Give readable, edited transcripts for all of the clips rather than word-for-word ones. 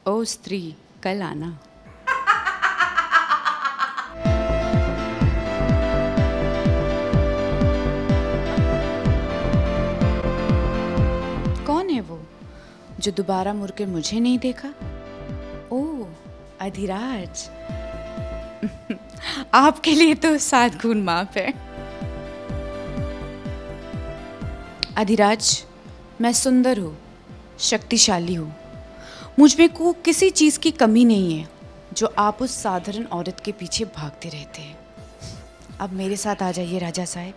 ओ स्त्री, कल आना। कौन है वो जो दोबारा मुड़कर मुझे नहीं देखा? ओह, अधिराज। आपके लिए तो 7 गुण माफ है। अधिराज, मैं सुंदर हूँ, शक्तिशाली हूँ, मुझ में को किसी चीज़ की कमी नहीं है जो आप उस साधारण औरत के पीछे भागते रहते हैं। अब मेरे साथ आ जाइए राजा साहब,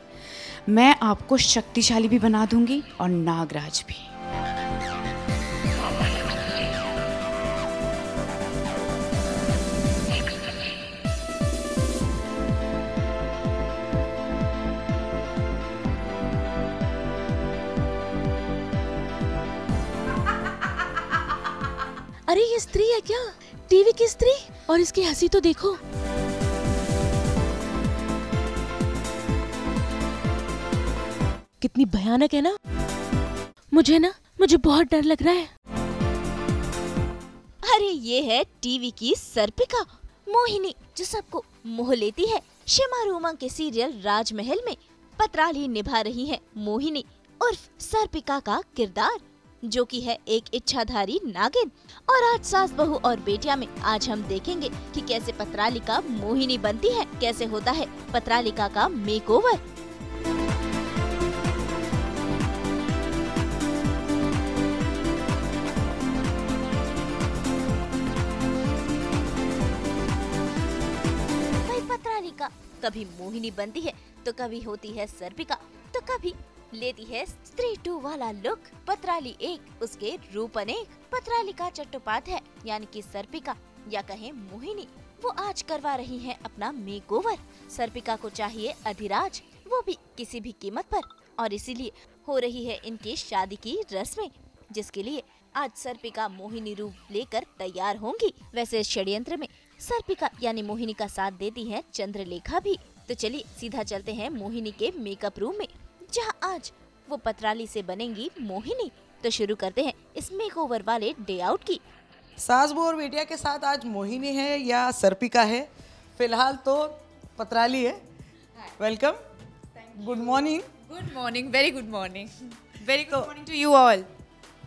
मैं आपको शक्तिशाली भी बना दूंगी और नागराज भी। अरे ये स्त्री है क्या? टीवी की स्त्री? और इसकी हंसी तो देखो। कितनी भयानक है ना? मुझे बहुत डर लग रहा है। अरे ये है टीवी की सर्पिका, मोहिनी, जो सबको मोह लेती है। शिमा रोमा के सीरियल राजमहल में पत्राली निभा रही है मोहिनी उर्फ सर्पिका का किरदार, जो कि है एक इच्छाधारी नागिन। और आज सास बहू और बेटिया में आज हम देखेंगे कि कैसे पत्रालिका मोहिनी बनती है, कैसे होता है पत्रालिका का मेकओवर। पत्रालिका कभी मोहिनी बनती है तो कभी होती है सर्पिका, तो कभी लेती है स्त्री 2 वाला लुक। पत्राली एक, उसके रूप अनेक। पत्रालिका चट्टोपाध्याय यानी कि सर्पिका या कहें मोहिनी, वो आज करवा रही है अपना मेकओवर। सर्पिका को चाहिए अधिराज, वो भी किसी भी कीमत पर, और इसीलिए हो रही है इनकी शादी की रस्में, जिसके लिए आज सर्पिका मोहिनी रूप लेकर तैयार होंगी। वैसे षड्यंत्र में सर्पिका यानी मोहिनी का साथ देती है चंद्रलेखा भी। तो चलिए सीधा चलते हैं मोहिनी के मेकअप रूम में, जहां आज वो पत्राली से बनेंगी मोहिनी। तो शुरू करते हैं इस मेकओवर वाले डे आउट की। सास बहू और बेटिया के साथ आज मोहिनी है या सर्पिका है? फिलहाल तो पत्राली है। Welcome, good morning. Good morning, very good morning, very good morning to you all.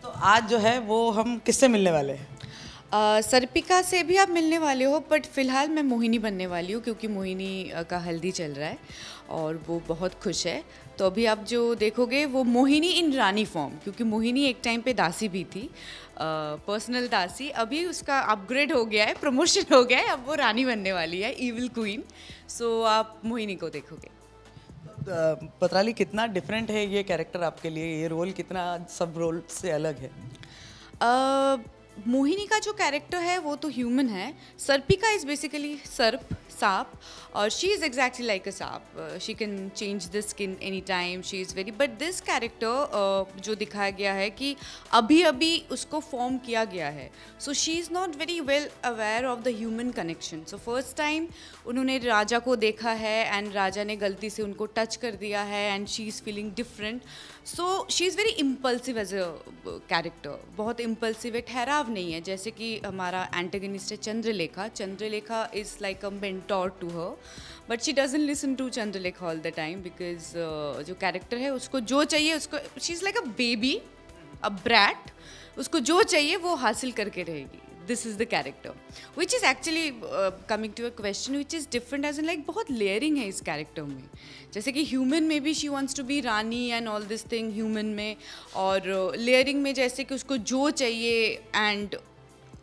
तो आज जो है वो हम किससे मिलने वाले हैं? सर्पिका से भी आप मिलने वाले हो, बट फिलहाल मैं मोहिनी बनने वाली हूँ क्योंकि मोहिनी का हल्दी चल रहा है और वो बहुत खुश है। तो अभी आप जो देखोगे वो मोहिनी इन रानी फॉर्म, क्योंकि मोहिनी एक टाइम पे दासी भी थी, पर्सनल दासी। अभी उसका अपग्रेड हो गया है, प्रमोशन हो गया है, अब वो रानी बनने वाली है, ईविल क्वीन। सो आप मोहिनी को देखोगे। पत्राली, कितना डिफरेंट है ये कैरेक्टर आपके लिए? ये रोल कितना सब रोल से अलग है? मोहिनी का जो कैरेक्टर है वो तो ह्यूमन है। सर्पिका इज़ बेसिकली सर्प, सांप, और she is exactly like a सांप। She can change the skin any time, she is very, but this character जो दिखाया गया है कि अभी अभी उसको फॉर्म किया गया है, सो she is not very well aware of the human connection. So first time उन्होंने राजा को देखा है एंड राजा ने गलती से उनको टच कर दिया है and she is feeling different. So she is very impulsive as a character, बहुत इम्पल्सिव है, ठहराव नहीं है। जैसे कि हमारा एंटेगनिस्ट है Chandralekha. Chandralekha is like a mentor to her, but she doesn't listen to Chandralekha all the time, because जो कैरेक्टर है उसको जो चाहिए उसको, she is like a baby, a brat, उसको जो चाहिए वो हासिल करके रहेगी। This is the character which is actually coming to a question which is different as in like बहुत लेयरिंग है इस कैरेक्टर में। जैसे कि ह्यूमन में भी she wants to be rani and all this thing human में, और लेयरिंग में जैसे कि उसको जो चाहिए एंड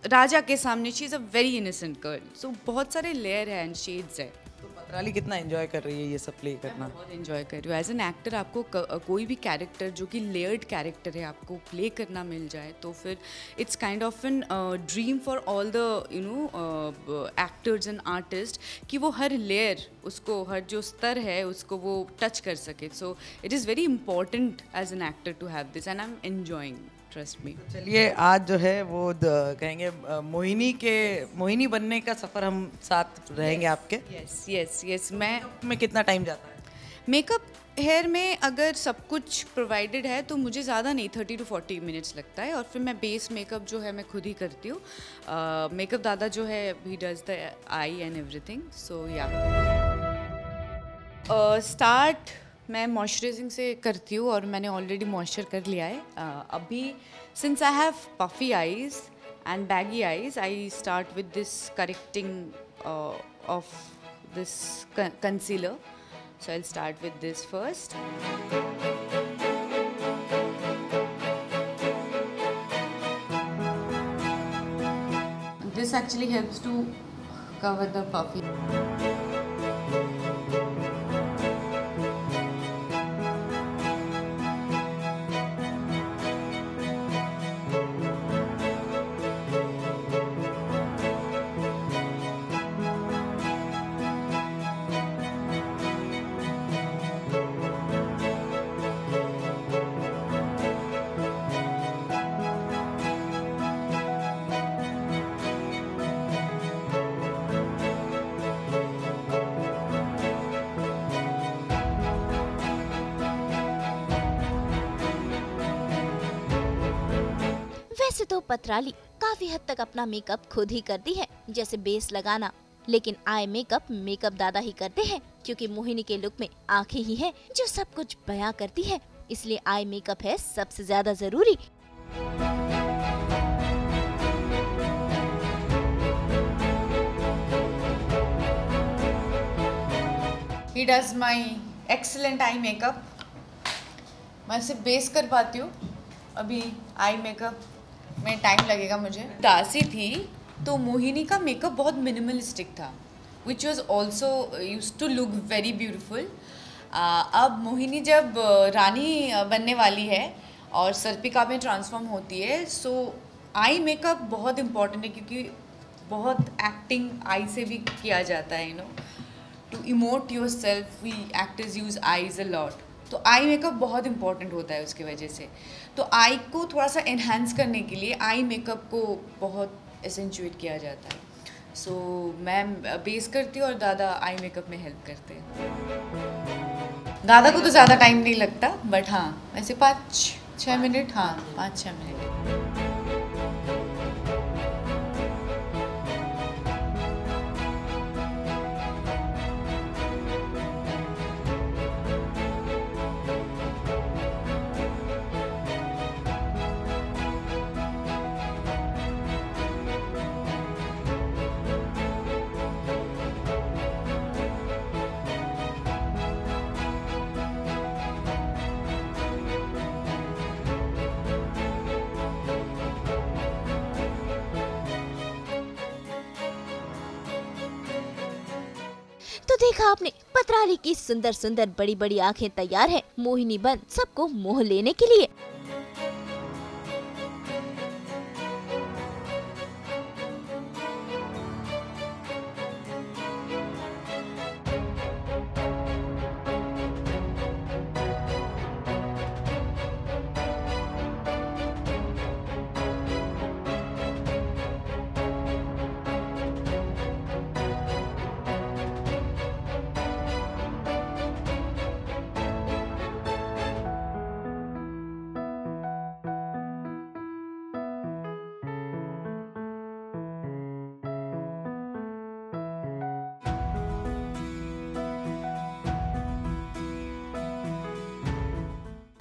राजा के सामने she is a very innocent girl. So बहुत सारे लेयर है एंड शेड्स है। तो पत्राली कितना एंजॉय कर रही है ये सब प्ले करना? बहुत एंजॉय कर रही हूँ। एज एन एक्टर आपको कोई भी कैरेक्टर जो कि लेयर्ड कैरेक्टर है आपको प्ले करना मिल जाए तो फिर it's kind of an dream for all the actors and artist कि वो हर लेयर, उसको हर जो स्तर है उसको वो टच कर सके। So it is very important as an actor to have this and I am enjoying, trust me. चलिए आज जो है वो कहेंगे मोहिनी बनने का सफ़र हम साथ रहेंगे आपके। Yes yes yes. मैं में कितना टाइम जाता है? मेकअप हेयर में अगर सब कुछ प्रोवाइडेड है तो मुझे ज़्यादा नहीं 30 to 40 मिनट्स लगता है, और फिर मैं बेस मेकअप जो है मैं खुद ही करती हूँ. मेकअप दादा जो है he does the eye and everything. So yeah start मैं मॉइस्चराइजिंग से करती हूँ और मैंने ऑलरेडी मॉइस्चर कर लिया है. अभी since I have puffy eyes and baggy eyes, I start with this correcting of this concealer. So I'll start with this first. This actually helps to cover the puffy. वैसे तो पत्राली काफी हद तक अपना मेकअप खुद ही करती है, जैसे बेस लगाना, लेकिन आई मेकअप दादा ही करते हैं, क्योंकि मोहिनी के लुक में आंखें ही हैं जो सब कुछ बयां करती है, इसलिए आई मेकअप है सबसे ज्यादा जरूरी. He does my excellent eye makeup. मैं सिर्फ बेस कर पाती हूँ, अभी आई मेकअप में टाइम लगेगा मुझे. दासी थी तो मोहिनी का मेकअप बहुत मिनिमलिस्टिक था, which was also use to look very beautiful. अब मोहिनी जब रानी बनने वाली है और सर्पिका में ट्रांसफॉर्म होती है, सो आई मेकअप बहुत इम्पॉर्टेंट है, क्योंकि बहुत एक्टिंग आई से भी किया जाता है. To emote yourself we actors use eyes a lot. तो आई मेकअप बहुत इंपॉर्टेंट होता है उसकी वजह से. तो आई को थोड़ा सा एनहांस करने के लिए आई मेकअप को बहुत एसेंचुएट किया जाता है. सो मैं बेस करती हूँ और दादा आई मेकअप में हेल्प करते हैं. दादा को तो ज़्यादा टाइम नहीं लगता, बट हाँ वैसे 5-6 मिनट, हाँ 5-6 मिनट. तो देखा आपने, पत्राली की सुंदर सुंदर बड़ी बड़ी आंखें तैयार हैं मोहिनी बन सबको मोह लेने के लिए.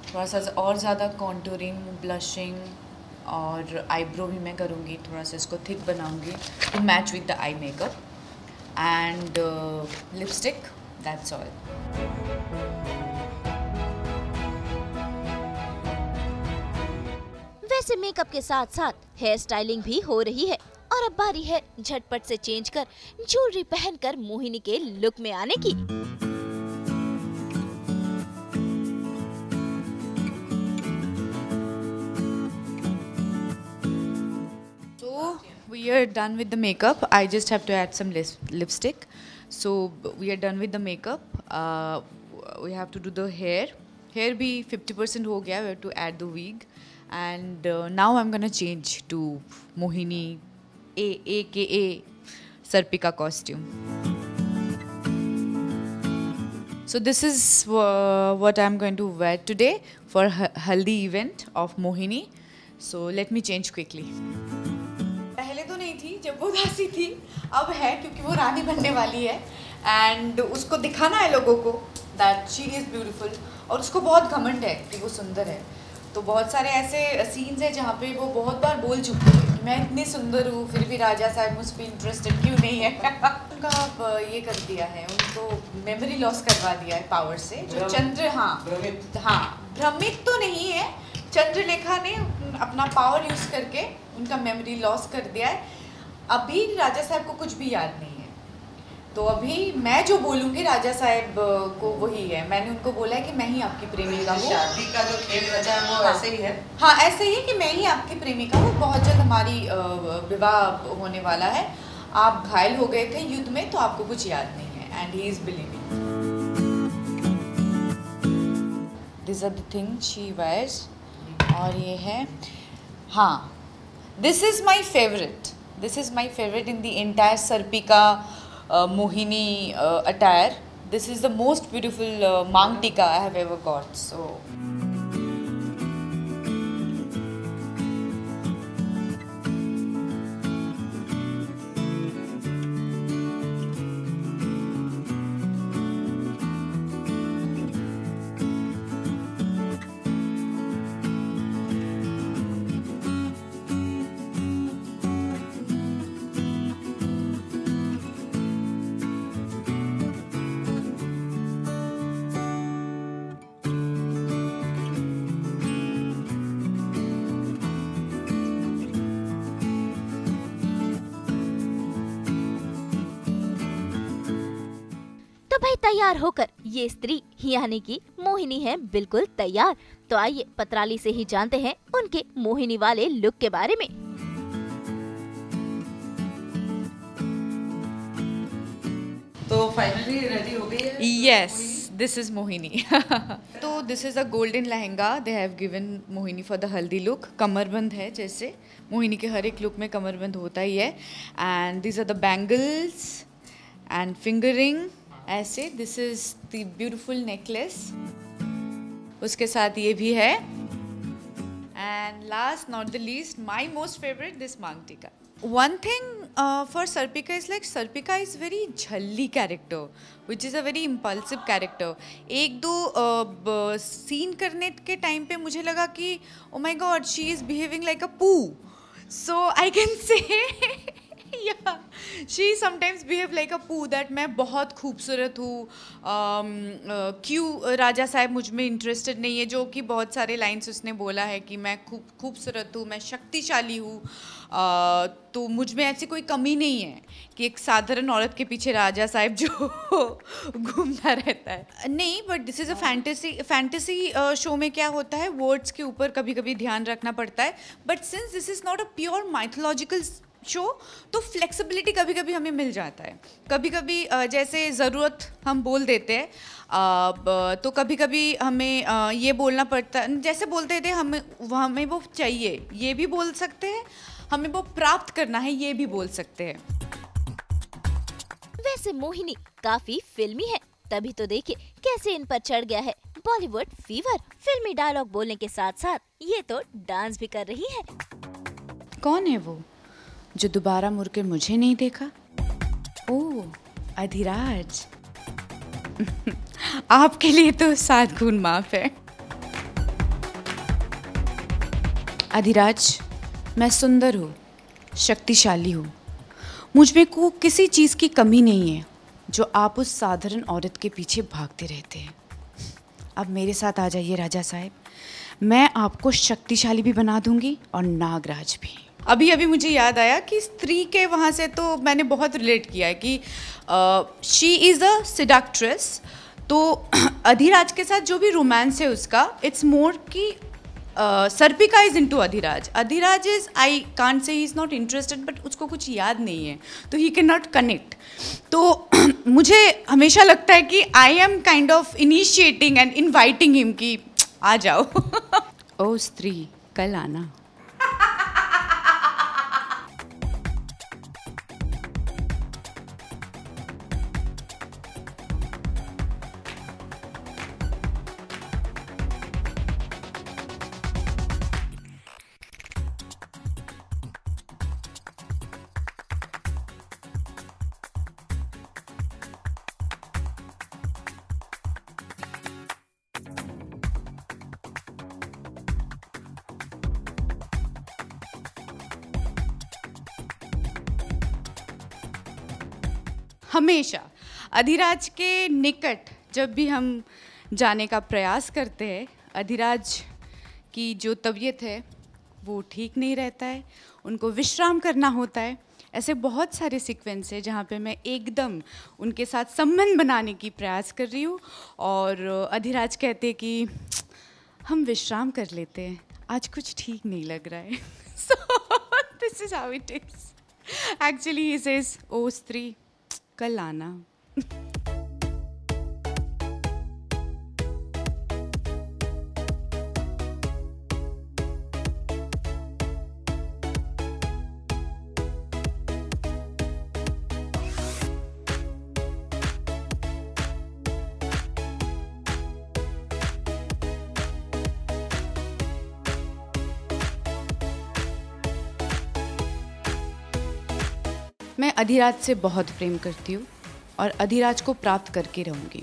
थोड़ा सा और ज़्यादा कॉन्टूरिंग, ब्लशिंग और आईब्रो भी मैं करूँगी, थोड़ा सा इसको थिक बनाऊँगी to match with the eye makeup and lipstick. That's all. वैसे मेकअप के साथ साथ हेयर स्टाइलिंग भी हो रही है, और अब बारी है झटपट से चेंज कर ज्वेलरी पहनकर मोहिनी के लुक में आने की. We are done with the makeup. I just have to add some lipstick. So we are done with the makeup. We have to do the hair. Hair भी 50% हो गया. We have to add the wig. And now I'm gonna change to Mohini, aka Sarpika costume. So this is what I'm going to wear today for haldi event of Mohini. So let me change quickly. पहले तो नहीं थी, जब वो दासी थी, अब है क्योंकि वो रानी बनने वाली है and उसको दिखाना है लोगों को that she is beautiful और उसको बहुत घमंड है कि वो सुंदर है. तो बहुत सारे ऐसे सीन्स हैं जहाँ पे वो बहुत बार बोल चुकी है कि मैं इतनी सुंदर हूँ फिर भी राजा साहब मुझ पर इंटरेस्टेड क्यों नहीं है. उनका अब ये कर दिया है, उनको मेमोरी लॉस करवा दिया है पावर से. जो चंद्र भ्रमित तो नहीं है, चंद्रलेखा ने अपना पावर यूज करके उनका मेमोरी लॉस कर दिया है. अभी राजा साहब को कुछ भी याद नहीं है. तो अभी मैं जो बोलूँगी राजा साहब को वही है. मैंने उनको बोला है कि मैं ही आपकी प्रेमिका हूँ. शादी का जो खेल बचा है वो ऐसे ही है. हाँ ऐसे ही है कि मैं ही आपकी प्रेमिका हूँ. बहुत जल्द हमारी विवाह होने वाला है. आप घायल हो गए थे युद्ध में तो आपको कुछ याद नहीं है. And he is believing. This are the thing she wears. और ये है, हाँ, this is my favourite. This is my favourite in the entire Sarpika Mohini attire. This is the most beautiful mang tika I have ever got. So तो भाई तैयार होकर ये स्त्री यानी कि मोहिनी है बिल्कुल तैयार. तो आइए पत्राली से ही जानते हैं उनके मोहिनी वाले लुक के बारे में. तो फाइनली रेडी हो गई है. yes, this is Mohini. तो this is a golden lehenga they have given Mohini for the haldi look. कमरबंद है, जैसे मोहिनी के हर एक लुक में कमरबंद होता ही है. And these are the bangles and fingering. ऐसे this is the beautiful necklace. उसके साथ ये भी है. And last not the least my most favourite this maang tikka. One thing for Sarpika is like Sarpika is very झल्ली character which is a very impulsive character. एक दो scene करने के टाइम पे मुझे लगा कि oh my god she is behaving like a पू. So I can say yeah, she sometimes behave like a poo that मैं बहुत खूबसूरत हूँ, क्यों राजा साहब मुझ में इंटरेस्टेड नहीं है. जो कि बहुत सारे लाइन्स उसने बोला है कि मैं खूबसूरत हूँ, मैं शक्तिशाली हूँ, तो मुझ में ऐसी कोई कमी नहीं है कि एक साधारण औरत के पीछे राजा साहब जो घूमता रहता है. नहीं, but this is a fantasy show में क्या होता है, वर्ड्स के ऊपर कभी कभी ध्यान रखना पड़ता है. But since this is not a pure mythological show तो फ्लेक्सिबिलिटी कभी कभी हमें मिल जाता है. कभी कभी जैसे ज़रूरत हम बोल देते हैं, तो कभी कभी हमें ये बोलना पड़ता है. जैसे बोलते थे हमें वो चाहिए, ये भी बोल सकते हैं. हमें वो प्राप्त करना है, ये भी बोल सकते हैं. वैसे मोहिनी काफी फिल्मी है, तभी तो देखिए कैसे इन पर चढ़ गया है बॉलीवुड फीवर. फिल्मी डायलॉग बोलने के साथ साथ ये तो डांस भी कर रही है. कौन है वो जो दोबारा मुड़कर मुझे नहीं देखा? ओह, अधिराज. आपके लिए तो 7 खून माफ है. अधिराज, मैं सुंदर हूँ, शक्तिशाली हूँ. मुझ में को किसी चीज़ की कमी नहीं है जो आप उस साधारण औरत के पीछे भागते रहते हैं. अब मेरे साथ आ जाइए राजा साहब, मैं आपको शक्तिशाली भी बना दूंगी और नागराज भी. अभी मुझे याद आया कि स्त्री के वहाँ से तो मैंने बहुत रिलेट किया है कि शी इज़ अ सिडक्ट्रेस. तो अधिराज के साथ जो भी रोमांस है उसका, इट्स मोर कि Sarpika is into Adhiraj. Adhiraj is, I can't say he is not interested, but उसको कुछ याद नहीं है तो ही कैन नॉट कनेक्ट. तो मुझे हमेशा लगता है कि I am kind of initiating and inviting him कि आ जाओ. ओ स्त्री, कल आना. हमेशा अधिराज के निकट जब भी हम जाने का प्रयास करते हैं, अधिराज की जो तबीयत है वो ठीक नहीं रहता है, उनको विश्राम करना होता है। ऐसे बहुत सारे सीक्वेंस है जहाँ पे मैं एकदम उनके साथ संबंध बनाने की प्रयास कर रही हूँ और अधिराज कहते हैं कि हम विश्राम कर लेते हैं, आज कुछ ठीक नहीं लग रहा है। So this is how it is. Actually he says, oh स्त्री कल आना। मैं अधिराज से बहुत प्रेम करती हूँ और अधिराज को प्राप्त करके रहूँगी।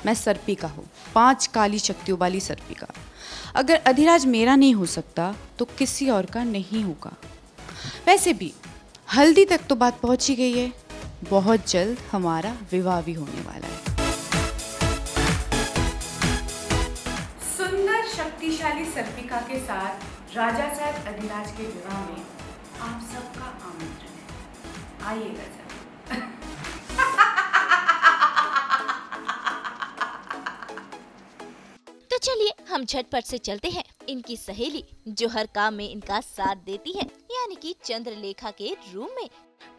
मैं सर्पिका हूँ, 5 काली शक्तियों वाली सर्पिका। अगर अधिराज मेरा नहीं हो सकता तो किसी और का नहीं होगा। वैसे भी हल्दी तक तो बात पहुँच ही गई है, बहुत जल्द हमारा विवाह भी होने वाला है। सुंदर शक्तिशाली सर्पिका के साथ राजा साहब अधिराज के विवाह में आप सबका आमंत्रण है, आइएगा सर। तो चलिए हम झटपट से चलते हैं इनकी सहेली जो हर काम में इनका साथ देती है, यानी कि चंद्रलेखा के रूम में।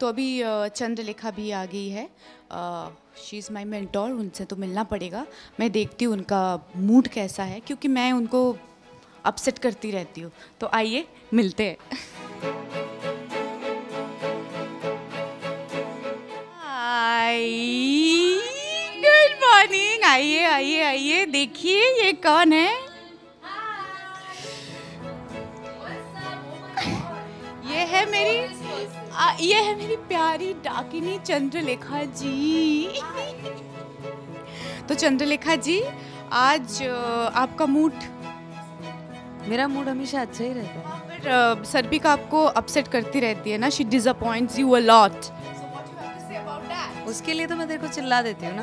तो अभी चंद्रलेखा भी आ गई है। शी इज़ माई मेंटोर, उनसे तो मिलना पड़ेगा। मैं देखती हूँ उनका मूड कैसा है, क्योंकि मैं उनको अपसेट करती रहती हूँ। तो आइए मिलते हैं। Good morning. आइए आइए आइए, देखिए ये कौन है। ये है मेरी प्यारी डाकिनी चंद्रलेखा जी। तो चंद्रलेखा जी, आज आपका मूड? मेरा मूड हमेशा अच्छा ही रहता है। पर सर्पिका आपको अपसेट करती रहती है ना, she disappoints you a lot. उसके लिए तो मैं तेरे को चिल्ला देती हूँ ना,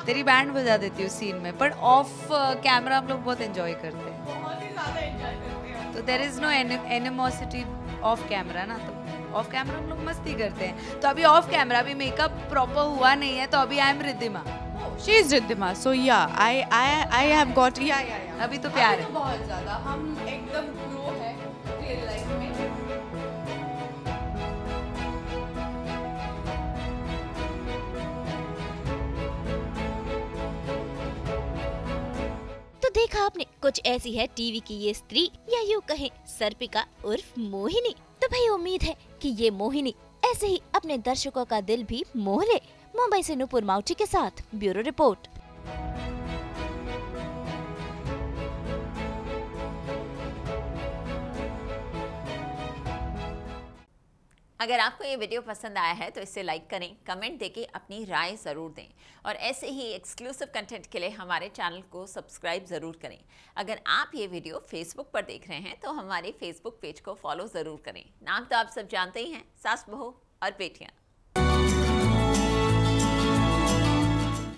तेरी बैंड बजा देती हूँ सीन में, पर ऑफ कैमरा हम लोग बहुत एंजॉय करते हैं। तो there is no animosity off camera ना, तो ऑफ कैमरा हम लोग मस्ती करते हैं। तो अभी ऑफ कैमरा भी मेकअप प्रॉपर हुआ नहीं है, तो अभी I am Riddhima, she is Riddhima. So yeah I have got या अभी तो प्यार है। बहुत ज्यादा हम एकदम ग्रो है रियल लाइफ में। तो देखा आपने, कुछ ऐसी है टीवी की ये स्त्री, या यूँ कहें सर्पिका उर्फ मोहिनी। तो भाई उम्मीद है कि ये मोहिनी ऐसे ही अपने दर्शकों का दिल भी मोह ले। मुंबई से नुपुर माउची के साथ ब्यूरो रिपोर्ट। अगर आपको ये वीडियो पसंद आया है तो इसे लाइक करें, कमेंट देके अपनी राय ज़रूर दें और ऐसे ही एक्सक्लूसिव कंटेंट के लिए हमारे चैनल को सब्सक्राइब ज़रूर करें। अगर आप ये वीडियो फेसबुक पर देख रहे हैं तो हमारे फेसबुक पेज को फॉलो ज़रूर करें। नाम तो आप सब जानते ही हैं, सास बहू और बेटियाँ।